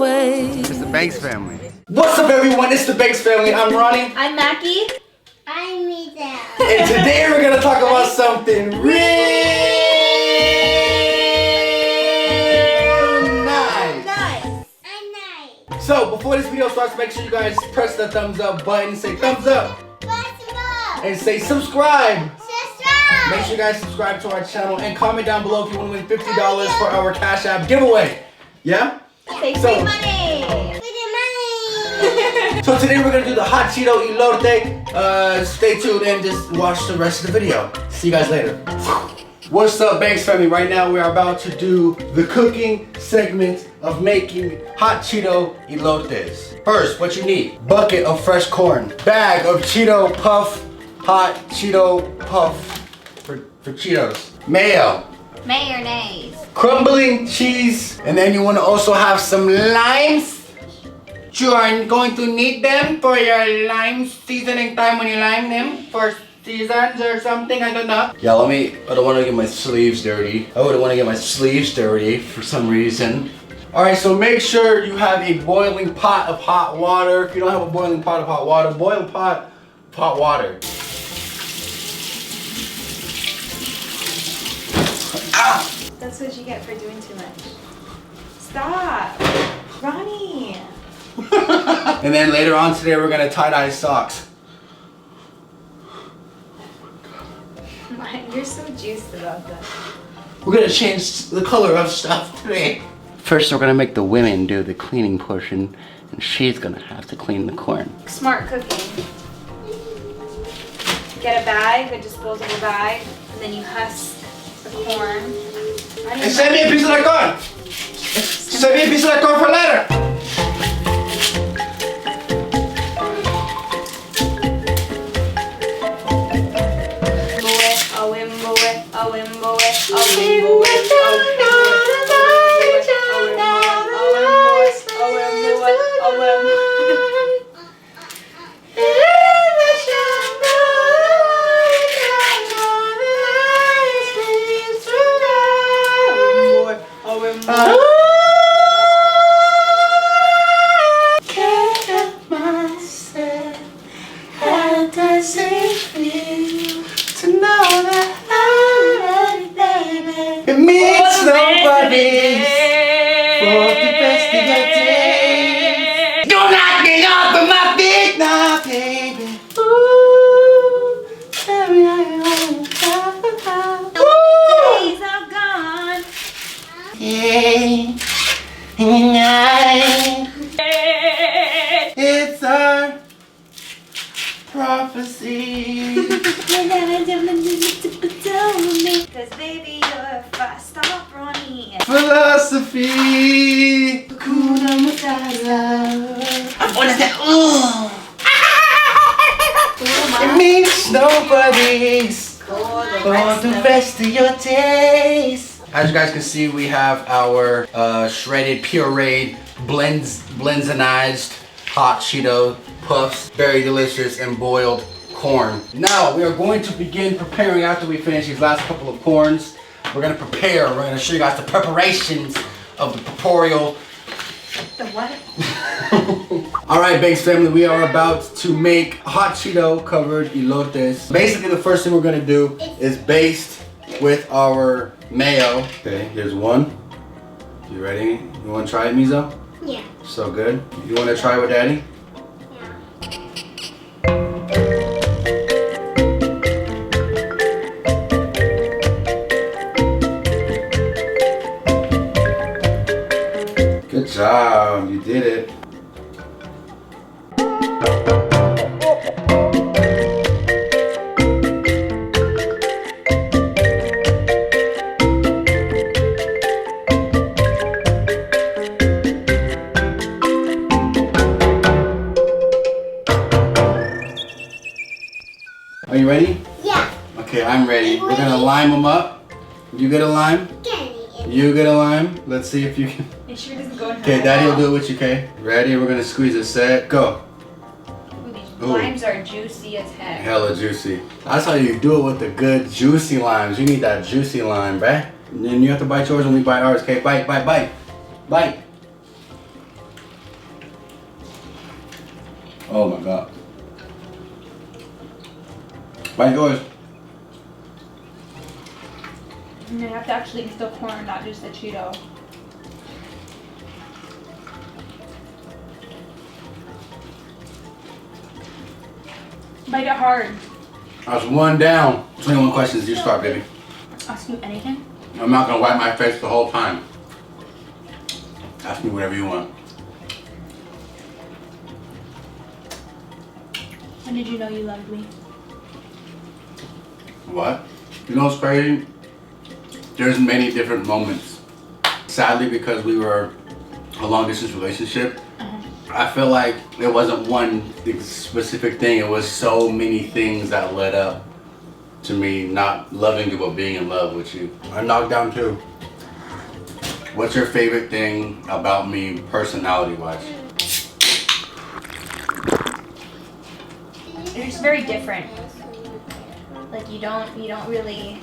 away. It's the Banks family. What's up, everyone? It's the Banks family. I'm Ronnie. I'm Mackie. I'm Mita. And today we're gonna talk about something real nice. I'm nice. So before this video starts, make sure you guys press the thumbs up button, say thumbs up, and say subscribe. Make sure you guys subscribe to our channel and comment down below if you want to win $50 for our Cash App giveaway. Yeah? Say free money. So today we're gonna do the hot Cheeto Elote. Stay tuned and just watch the rest of the video. See you guys later. What's up, Banks family? Right now we're about to do the cooking segment of making hot Cheeto Elotes. First, what you need: bucket of fresh corn, bag of Cheeto Puff, hot Cheeto Puff for Cheetos, mayo, Mayonnaise. crumbling cheese, and then you want to also have some limes. You are going to need them for your lime seasoning time when you lime them for seasons or something, I don't know. Yeah, I don't want to get my sleeves dirty. I wouldn't want to get my sleeves dirty for some reason. Alright, so make sure you have a boiling pot of hot water. If you don't have a boiling pot of hot water, boil a pot of hot water. Ah! That's what you get for doing too much. Stop. Ronnie. And then later on today, we're gonna tie-dye socks. You're so juiced about that. We're gonna change the color of stuff today. First, we're gonna make the women do the cleaning portion, and she's gonna have to clean the corn. Smart cooking. Get a bag, a disposable bag, and then you husk the corn. And send me a piece of that corn! Send me a piece of that corn for later! It means nobody's for the best of your days. Don't knock me off of my feet now, baby. Ooh, tell me how you want to. Days are gone. Yeah, it's our prophecy. Cause baby, you're a fast stop, Ronnie. Philosophy. Hakuna Matata. What is that? It means nobody's for the rest of your days. As you guys can see, we have our shredded, pureed, blendzinized hot Cheeto puffs. Very delicious and boiled corn. Now we are going to begin preparing after we finish these last couple of corns. We're going to prepare. We're going to show you guys the preparations of the corporeal. The what? Alright, Banks family, we are about to make hot Cheeto covered elotes. Basically, the first thing we're going to do is baste with our mayo. Okay, here's one. You ready? You want to try it, Mizo? Yeah. So good. You want to try it with Daddy? Good job, you did it. Are you ready? Yeah. Okay, I'm ready. We're gonna lime them up. You get a lime? You get a lime. Let's see if you can. Make sure it doesn't go in her Okay, Daddy will eyeball. do it with you, okay? Ready? We're gonna squeeze it. Set, go. Ooh, these Ooh. limes are juicy as heck. Hella juicy. That's how you do it with the good juicy limes. You need that juicy lime, bruh. And then you have to bite yours when we bite ours, okay? Bite, bite, bite. Bite. Oh my god. Bite yours. And you have to actually eat the corn, not just the Cheeto. Bite it hard. That's one down. 21 questions. You start, baby. Ask you anything? I'm not gonna wipe my face the whole time. Ask me whatever you want. When did you know you loved me? What? You know what's crazy? There's many different moments. Sadly, because we were a long distance relationship, I feel like it wasn't one specific thing. It was so many things that led up to me not loving you but being in love with you. I knocked down 2. What's your favorite thing about me personality wise? You're just very different. Like you don't really,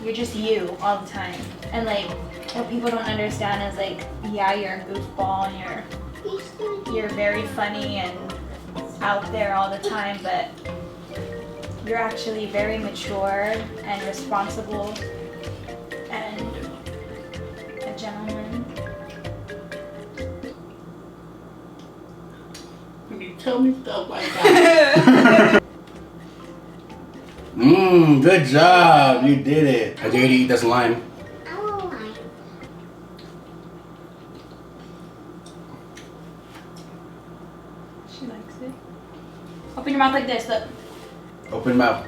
you're just you all the time. And like what people don't understand is like, yeah, you're a goofball and you're very funny and out there all the time, but you're actually very mature and responsible and a gentleman. You tell me stuff like that. Good job. You did it. I dare you to eat this lime. I don't like. She likes it. Open your mouth like this, look. Open mouth.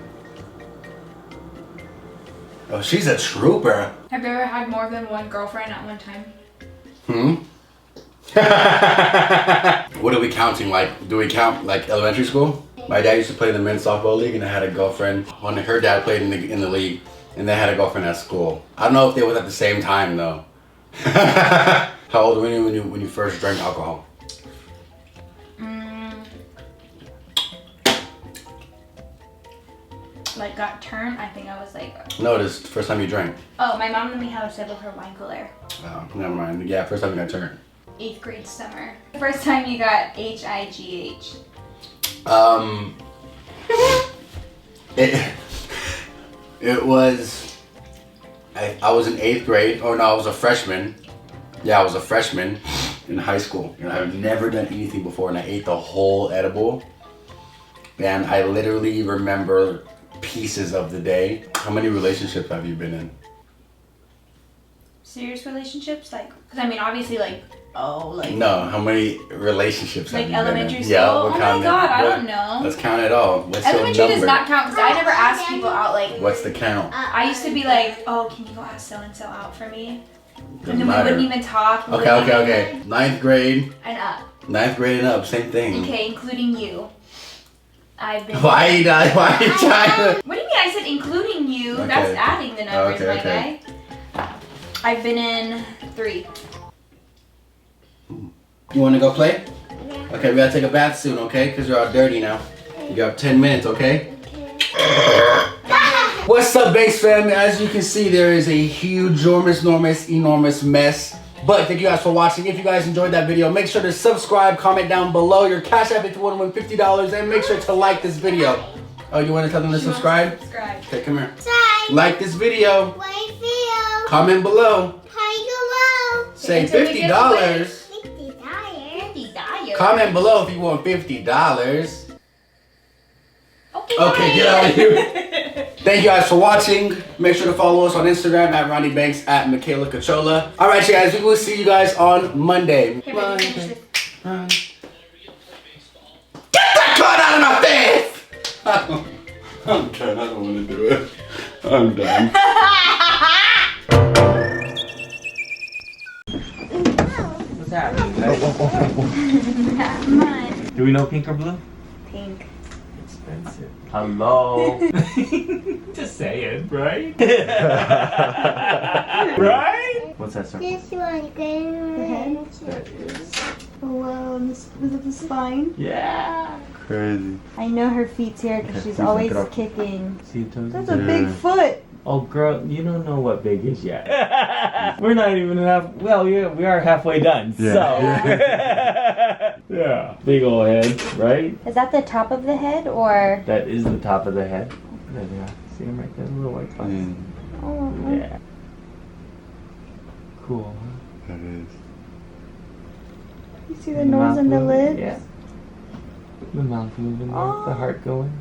Oh, she's a trooper. Have you ever had more than one girlfriend at one time? What are we counting? Like, do we count like elementary school? My dad used to play in the men's softball league, and I had a girlfriend. When her dad played in the league, and they had a girlfriend at school. I don't know if they was at the same time though. How old were you when you first drank alcohol? Like got turned, I think I was like. No, this is the first time you drank. Oh, my mom let me have a sip of her wine cooler. Oh, never mind. Yeah, first time you got turned. 8th grade summer. First time you got HIGH. It was, I was in 8th grade, or no, I was a freshman. Yeah, I was a freshman in high school, and I've never done anything before, and I ate the whole edible, and I literally remember pieces of the day. How many relationships have you been in? Serious relationships? Like, because I mean, obviously, like, No, how many relationships have like you elementary been in? school? Yeah, Oh my god, I don't know. Let's count it all. What's Elementary your does number? not count because I never asked people out. Like, What's the count? I used to be like, oh, can you go ask so and so out for me? Doesn't And then matter. we wouldn't even talk. we Okay, wouldn't okay, even- okay. 9th grade. And up. 9th grade and up, same thing. Okay, including you. I've been. Why are you trying to? What do you mean? I said including you. Okay. That's adding the numbers, Okay, my okay. guy. I've been in 3. You want to go play? Yeah. Okay, we gotta take a bath soon, okay? Because you're all dirty now. You got 10 minutes, okay? What's up, base fam? As you can see, there is a huge, enormous mess. But thank you guys for watching. If you guys enjoyed that video, make sure to subscribe, comment down below your Cash App if you want to win $50, and make sure to like this video. Oh, you want to tell them to subscribe? Subscribe. Okay, come here. Side. Like this video. White video. Comment below. High below. Say Until we get away. $50. $50. Comment below if you want $50. Okay, Okay, get out of here. Thank you guys for watching. Make sure to follow us on Instagram at Ronnie Banks, at Michaela Cachola. Alright, you guys, we will see you guys on Monday. Hey, baby, finish this. Get that card out of my face! I'm done. I don't want to do it. I'm done. What's happening, guys? Not much. Do we know pink or blue? Pink. Expensive. Hello. Just saying, right? Right? What's that, sir? This one good. That is. Oh wow, is it the spine? Yeah. Crazy. I know her feet's here because Okay, she's please knock always it off. kicking. See your toes? That's a big foot. Oh, girl, you don't know what big is yet. We're not even half. Well, we are halfway done. So. Yeah. Big ol' head, right? Is that the top of the head or? That is the top of the head. There they are. See him right there, the little white spots. Oh. Yeah. Cool, huh? That is. You see the nose and the moving, lips? Yeah. The mouth moving there, the heart going.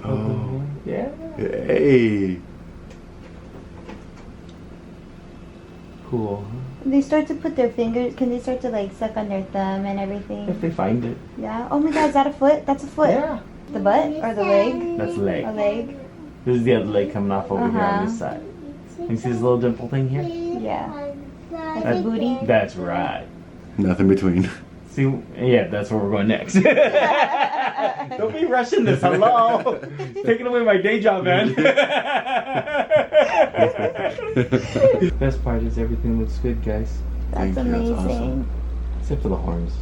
Oh. Yeah. Hey. Cool, huh? They start to put their fingers. Can they start to like suck on their thumb and everything? If they find it. Yeah. Oh my God, is that a foot? That's a foot. Yeah. The butt or the leg? That's leg. A leg. This is the other leg coming off over here on this side. You see this little dimple thing here? Yeah. Like That's a booty. That's right. Nothing between. See, yeah, that's where we're going next. Don't be rushing this. Hello. Taking away my day job, man. Best part is everything looks good, guys. That's Thank you, that's amazing. awesome. Except for the horns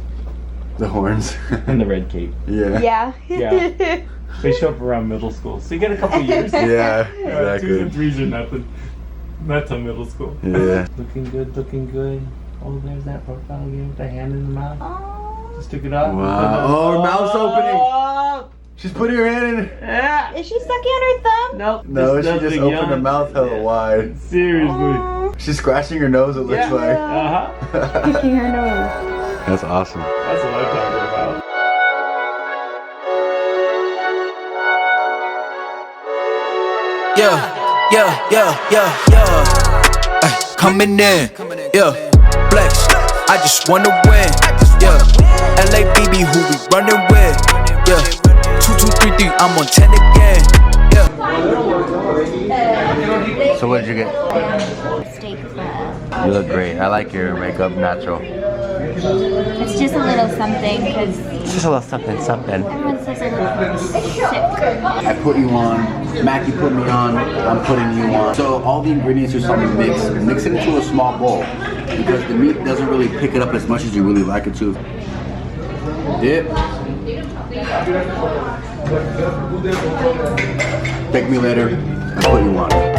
The horns. and the red cape. Yeah. Yeah. Yeah. They show up around middle school, so you get a couple years. Yeah, 2s exactly. and 3s are nothing. That's a middle school. Yeah. Looking good, looking good. Oh, there's that profile again with the hand in the mouth. Oh. Just took it off. Wow. Oh, her mouth's opening. She's putting her hand in. Yeah. Is she sucking on her thumb? Nope. No, she just nothing opened her young. mouth hella wide. Seriously. Oh. She's scratching her nose, it looks Yeah. like. Uh-huh. Picking her nose. That's awesome. That's what I'm talking about. Yeah. Ay, coming in, yeah. Flex, I just wanna win, yeah. LABB, who we running with, yeah. 2, 2, 3, 3, I'm on 10 again, yeah. So what did you get? Steak fries. You look great. I like your makeup natural. It's just a little something because Just a little something, something. everyone says I look sick. I put you on, Mackie put me on, I'm putting you on. So all the ingredients are something mixed. Mix it into a small bowl because the meat doesn't really pick it up as much as you really like it to. Dip. Thank me later. I put you on.